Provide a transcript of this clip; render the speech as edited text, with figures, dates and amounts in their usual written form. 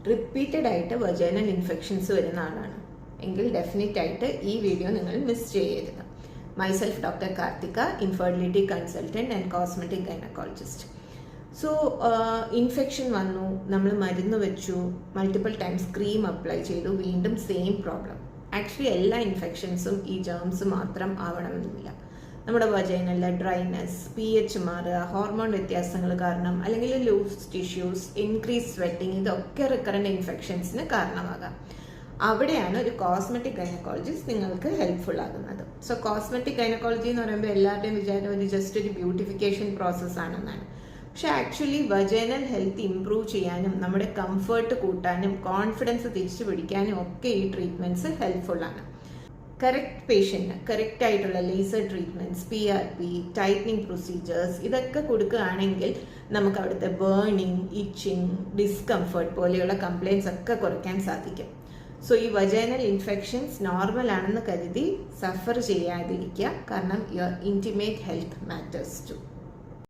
Repeated ആയിട്ട് vaginal infections വരുന്ന ആളാണ് എങ്കിൽ ഡെഫിനറ്റ് ആയിട്ട് ഈ വീഡിയോ നിങ്ങൾ മിസ് ചെയ്യരുത്. Myself doctor Karthika, infertility consultant and cosmetic gynaecologist. So infection വന്നു, നമ്മൾ മരുന്ന് വെച്ചു, മൾട്ടിപ്പിൾ ടൈംസ് ക്രീം അപ്ലൈ ചെയ്തു, വീണ്ടും സെയിം പ്രോബ്ലം. ആക്ച്വലി എല്ലാ ഇൻഫെക്ഷൻസും ഈ ജേംസ് മാത്രം ആവണമെന്നില്ല. നമ്മുടെ വജൈനലിലെ ഡ്രൈനെസ്, pH മാറുക, ഹോർമോൺ വ്യത്യാസങ്ങൾ കാരണം, അല്ലെങ്കിൽ ലൂസ് ടിഷ്യൂസ്, ഇൻക്രീസ് സ്വെറ്റിംഗ്, ഇതൊക്കെ റിക്കറൻറ്റ് ഇൻഫെക്ഷൻസിന് കാരണമാകാം. അവിടെയാണ് ഒരു കോസ്മെറ്റിക് ഗൈനക്കോളജിസ്റ്റ് നിങ്ങൾക്ക് ഹെൽപ്ഫുൾ ആകുന്നത്. സോ കോസ്മെറ്റിക് ഗൈനക്കോളജി എന്ന് പറയുമ്പോൾ എല്ലാവരുടെയും വിചാരം ഒരു ജസ്റ്റ് ഒരു ബ്യൂട്ടിഫിക്കേഷൻ പ്രോസസ് ആണെന്നാണ്. പക്ഷെ ആക്ച്വലി വജൈനൽ ഹെൽത്ത് ഇംപ്രൂവ് ചെയ്യാനും നമ്മുടെ കംഫർട്ട് കൂട്ടാനും കോൺഫിഡൻസ് തിരിച്ചു പിടിക്കാനും ഒക്കെ ഈ ട്രീറ്റ്മെൻറ്റ്സ് ഹെൽപ്ഫുൾ ആണ്. കറക്റ്റ് പേഷ്യൻറ്റിന് കറക്റ്റ് ആയിട്ടുള്ള laser treatments, PRP, tightening procedures ഇതൊക്കെ കൊടുക്കുകയാണെങ്കിൽ നമുക്ക് അവിടുത്തെ ബേണിങ്, ഇച്ചിങ്, ഡിസ്കംഫർട്ട് പോലെയുള്ള കംപ്ലയിൻസ് ഒക്കെ കുറയ്ക്കാൻ സാധിക്കും. സോ ഈ വജൈനൽ ഇൻഫെക്ഷൻസ് നോർമൽ ആണെന്ന് കരുതി സഫർ ചെയ്യാതിരിക്കുക. കാരണം your intimate health matters to.